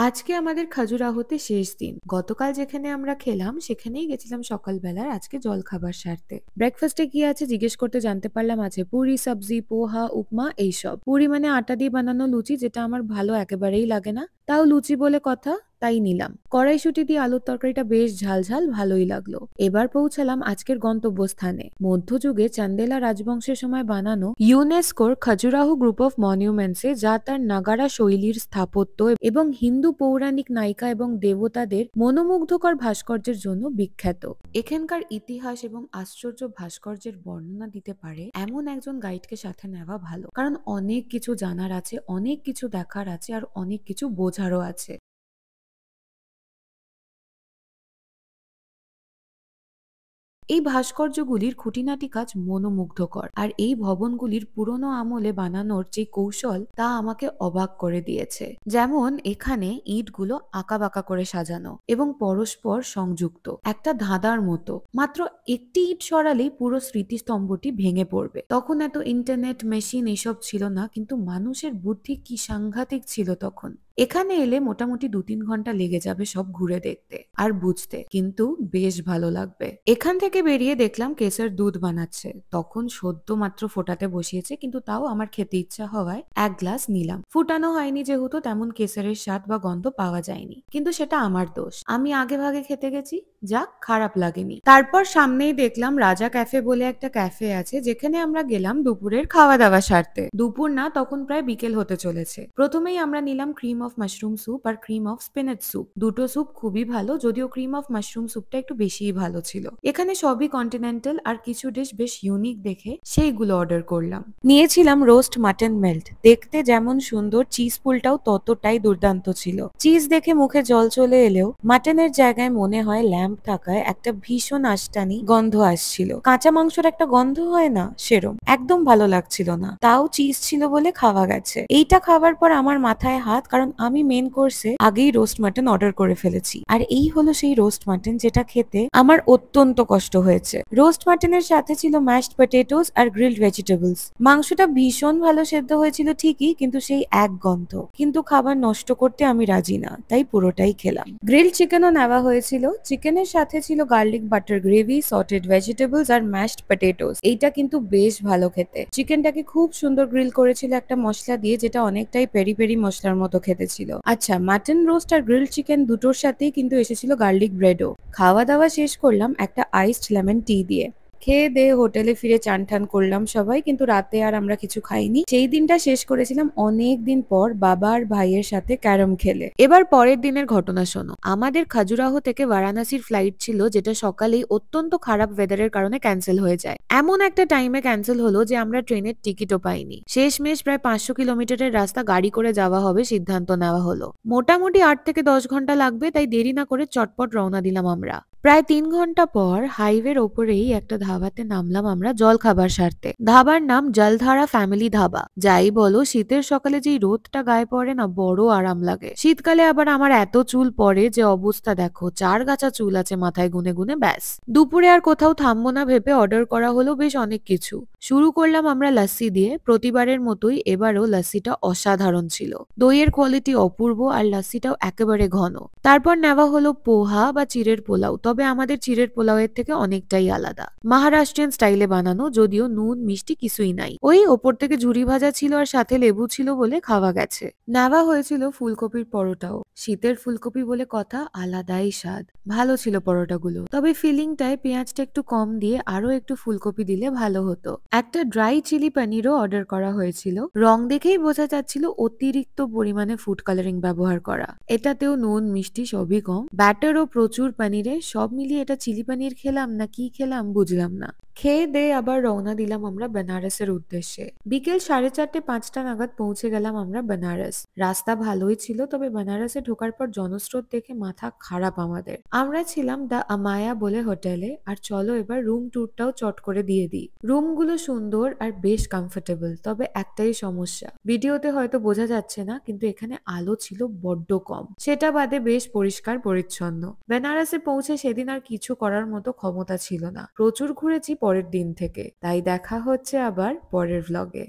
আজকে আমাদের খাজুরাহোতে শেষ দিন। গতকাল যেখানে আমরা খেলাম সেখানেই গেছিলাম সকালবেলার আজকে জলখাবার সারতে। ব্রেকফাস্টে কি আছে জিজ্ঞেস করতে জানতে পারলাম আছে পুরি, সবজি, পোহা, উপমা এইসব। পুরি মানে আটা দিয়ে বানানো লুচি, যেটা আমার ভালো একেবারেই লাগে না। তাও লুচি বলে কথা, তাই নিলাম। কড়াইশুঁটি দিয়ে আলুর তরকারিটা বেশ ঝাল ভালোই লাগলো। এবার পৌঁছালাম আজকের গন্তব্যস্থানে, মধ্যযুগে চান্দেলা রাজবংশের সময় বানানো ইউনেস্কোর খাজুরাহো গ্রুপ অফ মনিউমেন্টসে, যা তার নাগারা শৈলীর স্থাপত্য এবং হিন্দু পৌরাণিক নায়িকা এবং দেবতাদের মনোমুগ্ধকর ভাস্কর্যের জন্য বিখ্যাত। এখানকার ইতিহাস এবং আশ্চর্য ভাস্কর্যের বর্ণনা দিতে পারে এমন একজন গাইডকে সাথে নেওয়া ভালো, কারণ অনেক কিছু জানার আছে, অনেক কিছু দেখার আছে, আর অনেক কিছু বোঝারও আছে। এই ভাস্কর্যগুলির খুঁটিনাটি কাজ মনোমুগ্ধকর, আর এই ভবনগুলির পুরনো আমলে বানানোর যে কৌশল তা আমাকে অবাক করে দিয়েছে। যেমন এখানে ইটগুলো আঁকাবাঁকা করে সাজানো এবং পরস্পর সংযুক্ত একটা ধাঁধার মতো। মাত্র একটি ইট সরালেই পুরো স্মৃতিস্তম্ভটি ভেঙে পড়বে। তখন এত ইন্টারনেট, মেশিন এসব ছিল না, কিন্তু মানুষের বুদ্ধি কি সাংঘাতিক ছিল তখন। এখানে এলে মোটামুটি ২-৩ ঘন্টা লেগে যাবে সব ঘুরে দেখতে আর বুঝতে, কিন্তু বেশ ভালো লাগবে। এখান থেকে বেরিয়ে দেখলাম কেসের দুধ বানাচ্ছে, তখন সদ্য মাত্র ফোটাতে বসিয়েছে, কিন্তু তাও আমার খেতে ইচ্ছা হওয়ায় ১ গ্লাস নিলাম। ফুটানো হয়নি যেহেতু তেমন কেসারের স্বাদ বা গন্ধ পাওয়া যায়নি, কিন্তু সেটা আমার দোষ, আমি আগে ভাগে খেতে গেছি। যাক, খারাপ লাগেনি। তারপর সামনেই দেখলাম রাজা ক্যাফে বলে একটা ক্যাফে আছে, যেখানে আমরা গেলাম দুপুরের খাওয়া দাওয়া সারতে। দুপুর না, তখন প্রায় বিকেল হতে চলেছে। প্রথমেই আমরা নিলাম ক্রিম অফ মাশরুম স্যুপ আর ক্রিম অফ স্পিনাচ স্যুপ। দুটো স্যুপ খুবই ভালো, যদিও ক্রিম অফ মাশরুম স্যুপটা একটু বেশিই ভালো ছিল। এখানে সবই কন্টিনেন্টাল, আর কিছু ডিশ বেশ ইউনিক দেখে সেইগুলো অর্ডার করলাম। নিয়েছিলাম রোস্ট মাটন মেল্ট, দেখতে যেমন সুন্দর, চিজ পুলটাও ততটাই দুর্দান্ত ছিল। চিজ দেখে মুখে জল চলে এলেও মাটনের জায়গায় মনে হয় ল্যাম্প থাকায় একটা ভীষণ আষ্টানি গন্ধ আসছিল। কাঁচা মাংসের একটা গন্ধ হয় না, সেরম একদম ভালো লাগছিল না। তাও চিজ ছিল বলে খাওয়া গেছে। এইটা খাবার পর আমার মাথায় হাত, কারণ আমি মেন কোর্সে আগেই রোস্ট মাটন অর্ডার করে ফেলেছি। আর এই হলো সেই রোস্ট মাটন যেটা খেতে আমার অত্যন্ত কষ্ট হয়েছে। রোস্ট মাটনের সাথে ছিল ম্যাশড পটেটোস আর গ্রিলড ভেজিটেবলস। মাংসটা ভীষণ ভালো সেদ্ধ হয়েছিল ঠিকই, কিন্তু সেই এক গন্ধ। কিন্তু খাবার নষ্ট করতে আমি রাজি না, তাই পুরোটাই খেলাম। গ্রিলড চিকেনও নেওয়া হয়েছিল। চিকেনের সাথে ছিল garlic butter gravy, sauteed vegetables আর ম্যাশড পটেটোস। এইটা কিন্তু বেশ ভালো খেতে। চিকেনটাকে খুব সুন্দর গ্রিল করেছিল একটা মশলা দিয়ে, যেটা অনেকটাই পেরি পেরি মশলার মতো খেতে ছিল। আচ্ছা, মাটন রোস্ট আর গ্রিলড চিকেন দুটোর সাথেই কিন্তু এসেছিল গার্লিক ব্রেডও। খাওয়া দাওয়া শেষ করলাম একটা আইসড লেমন টি দিয়ে। খেয়ে দেয়ে হোটেলে ফিরে চান টান করলাম সবাই, কিন্তু রাতে আর আমরা কিছু খাইনি। সেই দিনটা শেষ করেছিলাম অনেক দিন পর বাবা আর ভাইয়ের সাথে ক্যারম খেলে। এবার পরের দিনের ঘটনা শোনো। আমাদের খাজুরাহো থেকে বারাণসীর ফ্লাইট ছিল, যেটা সকালেই অত্যন্ত খারাপ ওয়েদারের কারণে ক্যান্সেল হয়ে যায়। এমন একটা টাইমে ক্যান্সেল হলো যে আমরা ট্রেনের টিকিটও পাইনি। শেষমেশ প্রায় ৫০০ কিলোমিটারের রাস্তা গাড়ি করে যাওয়া হবে সিদ্ধান্ত নেওয়া হলো। মোটামুটি ৮ থেকে ১০ ঘন্টা লাগবে, তাই দেরি না করে চটপট রওনা দিলাম আমরা। প্রায় ৩ ঘন্টা পর হাইওয়ের ওপরেই একটা ধাবাতে নামলাম আমরা জল খাবার সারতে। ধাবার নাম জলধারা ফ্যামিলি ধাবা। যাই বলো, শীতের সকালে যেই রোদটা গায়ে পড়ে না, বড় আরাম লাগে। শীতকালে আবার আমার এত চুল পড়ে যে অবস্থা দেখো, ৪ গাছা চুল আছে মাথায় গুনে গুনে। ব্যাস, দুপুরে আর কোথাও থামবো না ভেবে অর্ডার করা হলো বেশ অনেক কিছু। শুরু করলাম আমরা লাস্সি দিয়ে। প্রতিবারের মতোই এবারও লাস্সিটা অসাধারণ ছিল। দইয়ের কোয়ালিটি অপূর্ব, আর লাস্সিটাও একেবারে ঘন। তারপর নেওয়া হলো পোহা বা চিড়ের পোলাও, তবে আমাদের চিড়ের পোলাওয়ের থেকে অনেকটাই আলাদা। মহারাষ্ট্রিয়ান স্টাইলে বানানো, যদিও নুন মিষ্টি কিছুই নাই। ওই ওপর থেকে ঝুরি ভাজা ছিল আর সাথে লেবু ছিল বলে খাওয়া গেছে। নেওয়া হয়েছিল ফুলকপির পরোটাও। শীতের ফুলকপি বলে কথা, আলাদাই স্বাদ। ভালো ছিল পরোটাগুলো, তবে ফিলিংটায় পেঁয়াজটা একটু কম দিয়ে আরো একটু ফুলকপি দিলে ভালো হতো। একটা ড্রাই চিলি পনিরও অর্ডার করা হয়েছিল। রং দেখেই বোঝা যাচ্ছিল অতিরিক্ত পরিমাণে ফুড কালারিং ব্যবহার করা। এটাতেও নুন মিষ্টি সবই কম, ব্যাটারও প্রচুর পনিরে। সব মিলিয়ে এটা চিলি পনির খেলাম না কি খেলাম বুঝলাম না। খেয়ে দিয়ে আবার রওনা দিলাম আমরা বেনারসের উদ্দেশ্যে। বিকেল 4:30-5টা নাগাদ পৌঁছে গেলাম আমরা বেনারস। রাস্তা ভালোই ছিল, তবে বেনারসে ঢোকার পর জনস্রোত দেখে মাথা খারাপ আমাদের। আমরা ছিলাম দ্য আমায়া বলে হোটেলে, আর চলো এবার রুম ট্যুরটাও চট করে দিয়ে দিই। রুমগুলো সুন্দর আর বেশ কমফোর্টেবল, তবে একটাই সমস্যা, ভিডিওতে হয়তো বোঝা যাচ্ছে না, কিন্তু এখানে আলো ছিল বড্ড কম। সেটা বাদে বেশ পরিষ্কার পরিচ্ছন্ন। বেনারসে পৌঁছে সেদিন আর কিছু করার মতো ক্ষমতা ছিল না। প্রচুর ঘুরেছি পরের দিন থেকে, তাই দেখা হচ্ছে আবার পরের ভ্লগে।